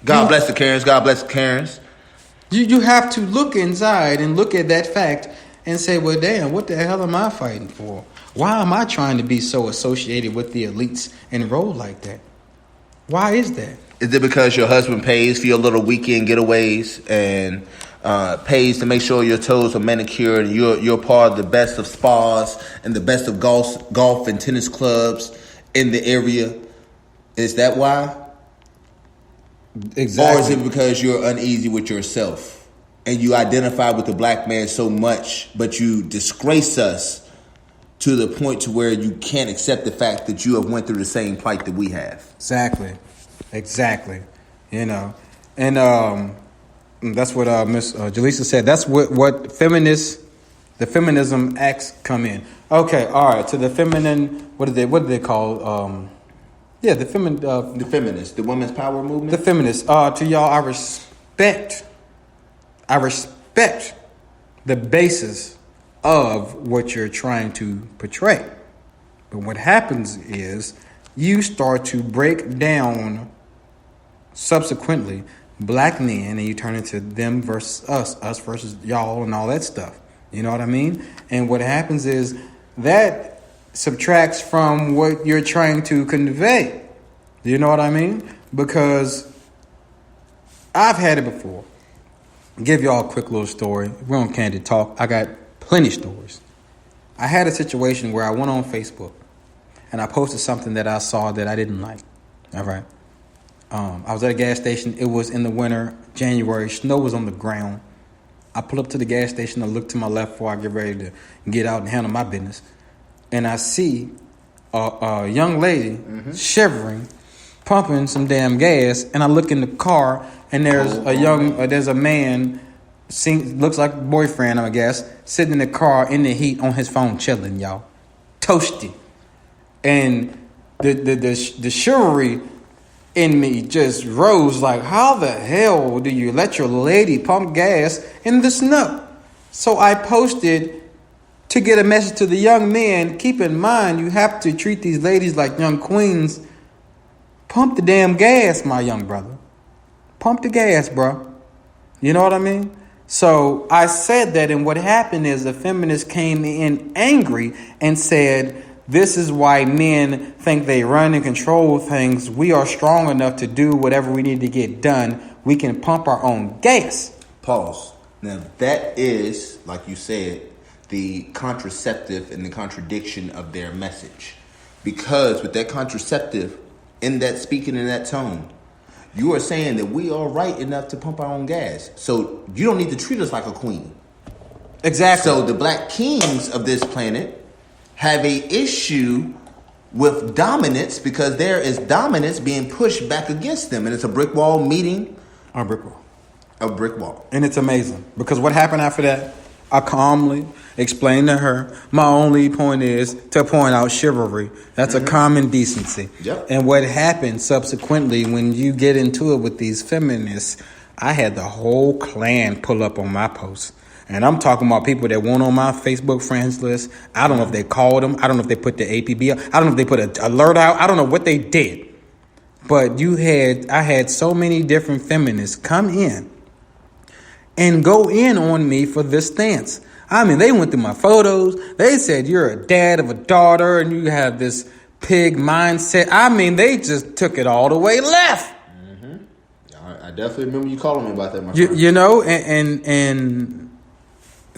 God bless the Karens. God bless the Karens. You have to look inside and look at that fact and say, well, damn, what the hell am I fighting for? Why am I trying to be so associated with the elites and roll like that? Why is that? Is it because your husband pays for your little weekend getaways and pays to make sure your toes are manicured and you're part of the best of spas and the best of golf and tennis clubs in the area? Is that why? Exactly. Or is it because you're uneasy with yourself and you identify with the black man so much, but you disgrace us to the point to where you can't accept the fact that you have went through the same plight that we have? Exactly. You know, and that's what Miss Jaleesa said. That's what the feminism acts come in. Okay, all right. So the feminine, what do they call? The feminists, the women's power movement. The feminists. To y'all, I respect the basis of what you're trying to portray. But what happens is you start to break down subsequently black men and you turn into them versus us versus y'all and all that stuff. You know what I mean? And what happens is that subtracts from what you're trying to convey. You know what I mean? Because I've had it before. I'll give y'all a quick little story. We're on Candid Talk. I got plenty of stories. I had a situation where I went on Facebook and I posted something that I saw that I didn't like. All right. I was at a gas station. It was in the winter, January. Snow was on the ground. I pull up to the gas station. I look to my left before I get ready to get out and handle my business. And I see a young lady shivering, pumping some damn gas. And I look in the car, and there's a man, looks like a boyfriend, I guess, sitting in the car in the heat on his phone, chilling, y'all, toasty. And the chivalry in me just rose like, how the hell do you let your lady pump gas in the snow? So I posted to get a message to the young men. Keep in mind, you have to treat these ladies like young queens. Pump the damn gas, my young brother. Pump the gas, bro. You know what I mean? So I said that, and what happened is the feminists came in angry and said, this is why men think they run and control things. We are strong enough to do whatever we need to get done. We can pump our own gas. Pause. Now, that is, like you said, the contraceptive and the contradiction of their message. Because with that contraceptive, in that speaking in that tone, you are saying that we are right enough to pump our own gas. So you don't need to treat us like a queen. Exactly. So the black kings of this planet have a issue with dominance because there is dominance being pushed back against them. And it's a brick wall meeting. A brick wall. A brick wall. And it's amazing. Because what happened after that, I calmly explained to her, my only point is to point out chivalry. That's a common decency. Yep. And what happened subsequently when you get into it with these feminists, I had the whole clan pull up on my posts. And I'm talking about people that weren't on my Facebook friends list. I don't know if they called them. I don't know if they put the APB up. I don't know if they put an alert out. I don't know what they did. But I had so many different feminists come in and go in on me for this stance. I mean, they went through my photos. They said, you're a dad of a daughter and you have this pig mindset. I mean, they just took it all the way left. I definitely remember you calling me about that, my friend. You know, and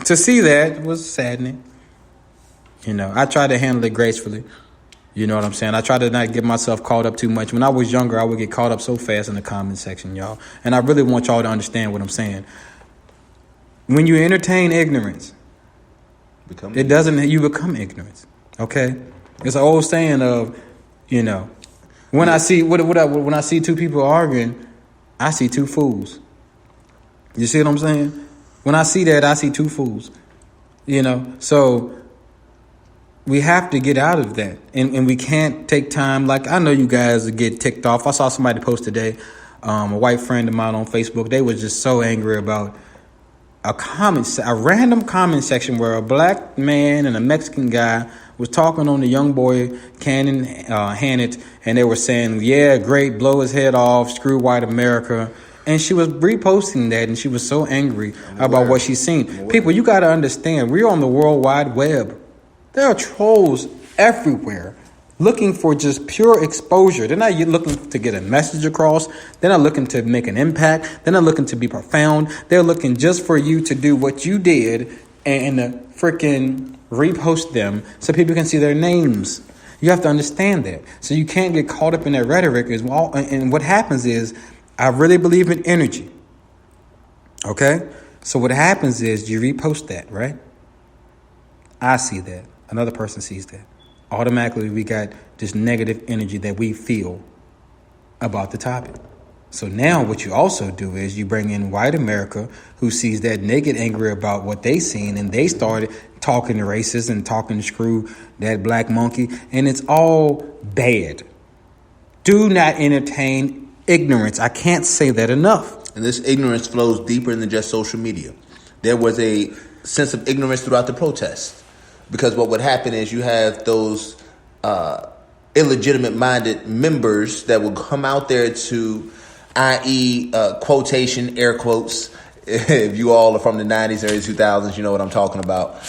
to see that was saddening. You know, I try to handle it gracefully. You know what I'm saying? I try to not get myself caught up too much. When I was younger, I would get caught up so fast in the comment section, y'all. And I really want y'all to understand what I'm saying. When you entertain ignorance, you become ignorance. Okay? It's an old saying of, you know, when I see when I see two people arguing, I see two fools. You see what I'm saying? When I see that, I see two fools. You know, so we have to get out of that. And we can't take time. Like, I know you guys get ticked off. I saw somebody post today, a white friend of mine on Facebook. They were just so angry about a random comment section where a black man and a Mexican guy was talking on the young boy Cannon Hannett, and they were saying, yeah, great, blow his head off, screw white America. And she was reposting that, and she was so angry about what she's seen. People, you got to understand, we're on the World Wide Web. There are trolls everywhere looking for just pure exposure. They're not looking to get a message across. They're not looking to make an impact. They're not looking to be profound. They're looking just for you to do what you did and freaking repost them so people can see their names. You have to understand that. So you can't get caught up in that rhetoric as well. And what happens is, I really believe in energy. Okay? So what happens is you repost that, right? I see that. Another person sees that. Automatically, we got this negative energy that we feel about the topic. So now what you also do is you bring in white America, who sees that, and they get angry about what they seen, and they started talking to racists and talking to screw that black monkey, and it's all bad. Do not entertain ignorance. I can't say that enough. And this ignorance flows deeper than just social media. There was a sense of ignorance throughout the protest, because what would happen is you have those illegitimate minded members that would come out there to, i.e. Quotation, air quotes, if you all are from the 90s, early 2000s, you know what I'm talking about.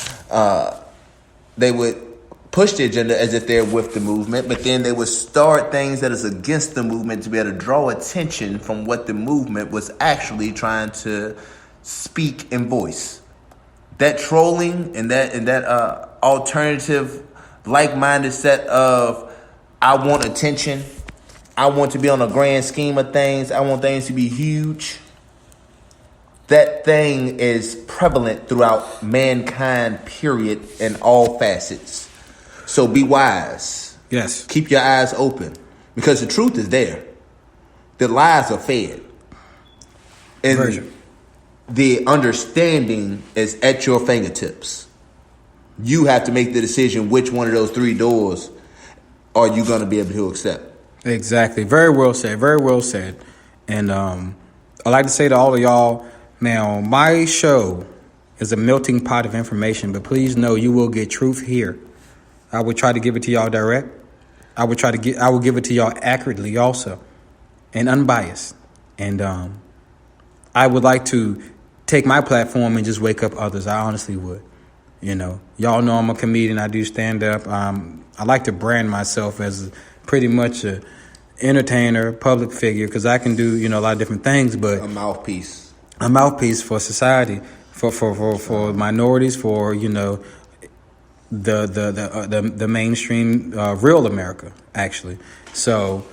They would push the agenda as if they're with the movement, but then they would start things that is against the movement to be able to draw attention from what the movement was actually trying to speak and voice. That trolling and that alternative, like-minded set of, I want attention, I want to be on a grand scheme of things, I want things to be huge. That thing is prevalent throughout mankind, period, in all facets. So be wise. Yes. Keep your eyes open, because the truth is there. The lies are fed. And Version. The understanding is at your fingertips. You have to make the decision which one of those three doors are you going to be able to accept. Exactly. Very well said. Very well said. And I'd like to say to all of y'all, now, my show is a melting pot of information, but please know you will get truth here. I would try to give it to y'all direct. I will give it to y'all accurately also, and unbiased. And I would like to take my platform and just wake up others. I honestly would. You know, y'all know I'm a comedian. I do stand up. I like to brand myself as pretty much a entertainer, public figure, because I can do, a lot of different things. But a mouthpiece for society, for minorities, for the mainstream real America, actually. So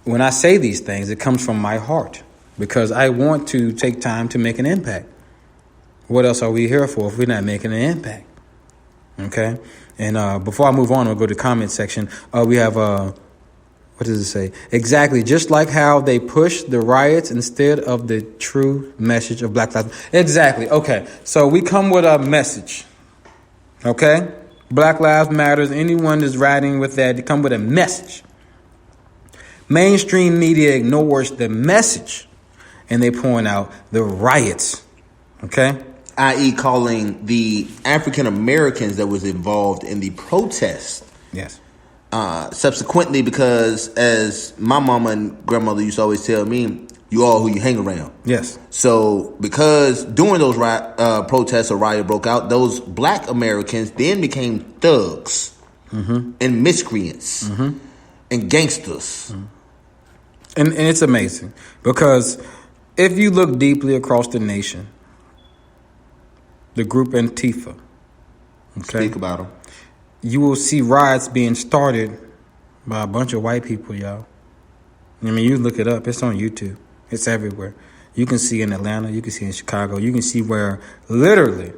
when I say these things, it comes from my heart, because I want to take time to make an impact. What else are we here for if we're not making an impact? Okay. And before I move on, I'll go to the comment section. We have what does it say? Exactly. Just like how they push the riots instead of the true message of Black Lives Matter. Exactly. Okay. So we come with a message. Okay? Black Lives Matters. Anyone that's riding with that, they come with a message. Mainstream media ignores the message, and they point out the riots. Okay? I.e. calling the African Americans that was involved in the protest. Yes. Subsequently, because as my mama and grandmother used to always tell me, you all who you hang around. Yes. So because during those protests or riot broke out, those black Americans then became thugs and miscreants and gangsters. And it's amazing, because if you look deeply across the nation, the group Antifa, okay, speak about them, you will see riots being started by a bunch of white people, y'all. I mean, you look it up. It's on YouTube. It's everywhere. You can see in Atlanta. You can see in Chicago. You can see where literally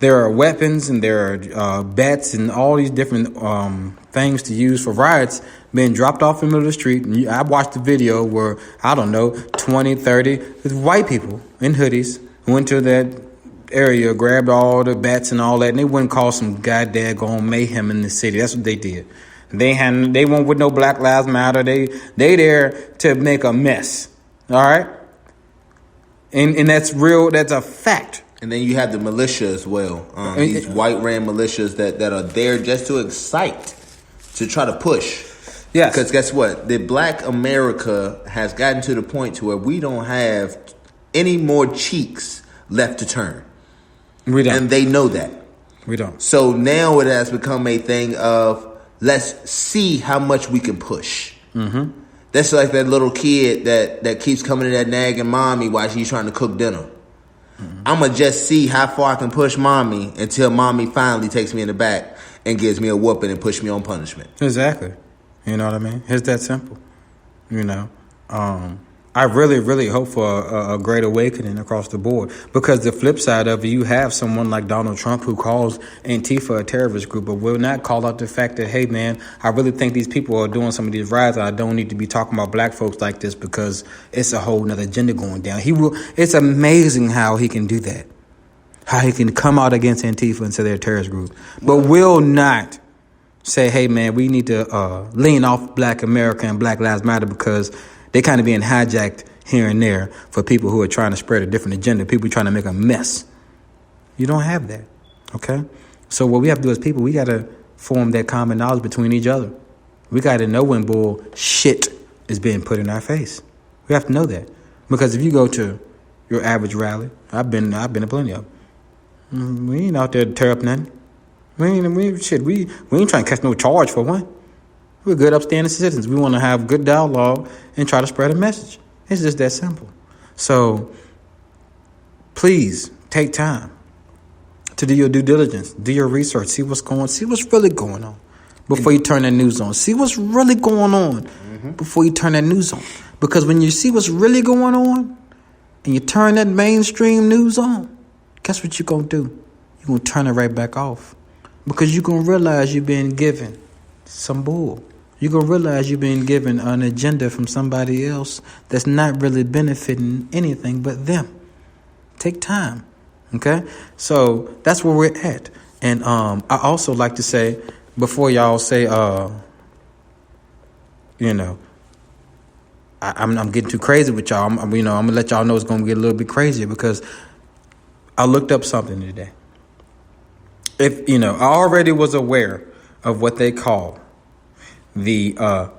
there are weapons and there are bats and all these different things to use for riots being dropped off in the middle of the street. And I watched the video where, 20, 30 white people in hoodies went to that area, grabbed all the bats and all that, and they wouldn't cause some goddamn mayhem in the city. That's what they did. They won't with no Black Lives Matter. They there to make a mess. All right? And that's real. That's a fact. And then you have the militia as well. These white ran militias that are there just to excite, to try to push. Yes. Because guess what? The Black America has gotten to the point to where we don't have any more cheeks left to turn. We don't. And they know that. We don't. So now it has become a thing of let's see how much we can push. Mm-hmm. That's like that little kid that keeps coming to that nagging mommy while she's trying to cook dinner. I'm going to just see how far I can push mommy until mommy finally takes me in the back and gives me a whooping and push me on punishment. Exactly. You know what I mean? It's that simple. You know, I really, really hope for a great awakening across the board, because the flip side of it, you have someone like Donald Trump who calls Antifa a terrorist group, but will not call out the fact that, hey, man, I really think these people are doing some of these riots. I don't need to be talking about black folks like this because it's a whole nother agenda going down. It's amazing how he can do that, how he can come out against Antifa and say they're a terrorist group, but will not say, hey, man, we need to lean off Black America and Black Lives Matter because they kind of being hijacked here and there for people who are trying to spread a different agenda, people trying to make a mess. You don't have that, okay? So what we have to do as people, we got to form that common knowledge between each other. We got to know when bullshit is being put in our face. We have to know that. Because if you go to your average rally, I've been to plenty of them. We ain't out there to tear up nothing. We ain't trying to catch no charge for one. We're good, upstanding citizens. We want to have good dialogue and try to spread a message. It's just that simple. So please take time to do your due diligence, do your research, see what's really going on before you turn that news on. See what's really going on before you turn that news on. Because when you see what's really going on and you turn that mainstream news on, guess what you're going to do? You're going to turn it right back off. Because you're going to realize you're being given some bull. You're going to realize you're being given an agenda from somebody else that's not really benefiting anything but them. Take time, okay? So that's where we're at. And I also like to say, before y'all say, I'm getting too crazy with y'all. I'm going to let y'all know it's going to get a little bit crazier, because I looked up something today. I already was aware of what they call the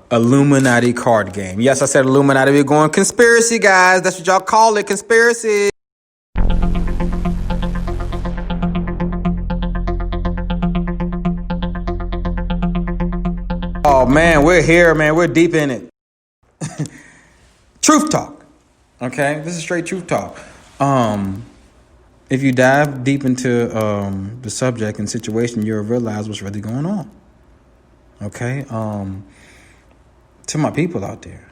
Illuminati card game. Yes, I said Illuminati. We're going conspiracy, guys. That's what y'all call it, conspiracy. Oh, man, we're here, man. We're deep in it. Truth talk. Okay? This is straight truth talk. If you dive deep into the subject and situation, you'll realize what's really going on. Okay? To my people out there,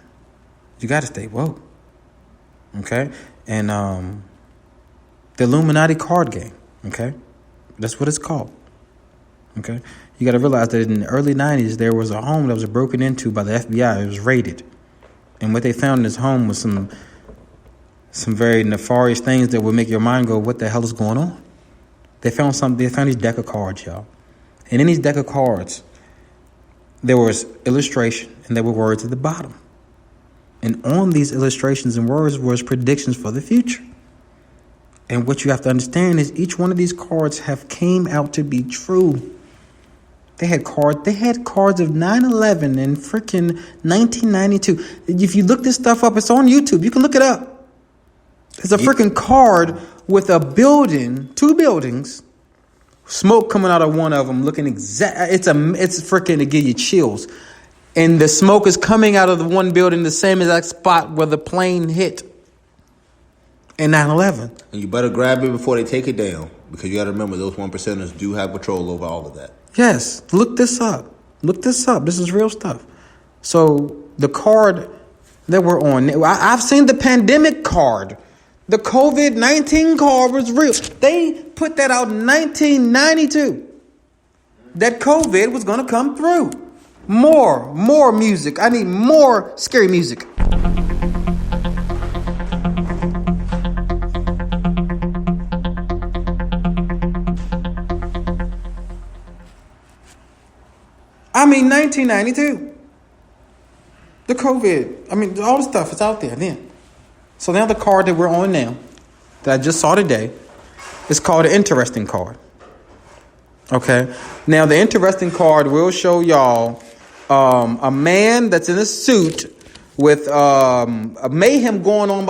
you got to stay woke. Okay? And the Illuminati card game. Okay? That's what it's called. Okay? You got to realize that in the early 90s, there was a home that was broken into by the FBI. It was raided. And what they found in this home was some very nefarious things that would make your mind go, what the hell is going on? They found these deck of cards, y'all. And in these deck of cards, there was illustration and there were words at the bottom. And on these illustrations and words was predictions for the future. And what you have to understand is each one of these cards have came out to be true. They had cards of 9/11 and freaking 1992. If you look this stuff up, it's on YouTube. You can look it up. It's a freaking card with a building, two buildings, smoke coming out of one of them, looking exact. It's freaking to give you chills, and the smoke is coming out of the one building, the same exact spot where the plane hit in 9/11. And you better grab it before they take it down, because you got to remember those 1%ers do have control over all of that. Yes, look this up. This is real stuff. So the card that we're on, I've seen the pandemic card. The COVID-19 card was real. They put that out in 1992. That COVID was going to come through. More music. I need more scary music. I mean, 1992. The COVID. All the stuff is out there then. So now the card that we're on now, that I just saw today, It's called an interesting card. Okay. Now, the interesting card will show y'all a man that's in a suit with a mayhem going on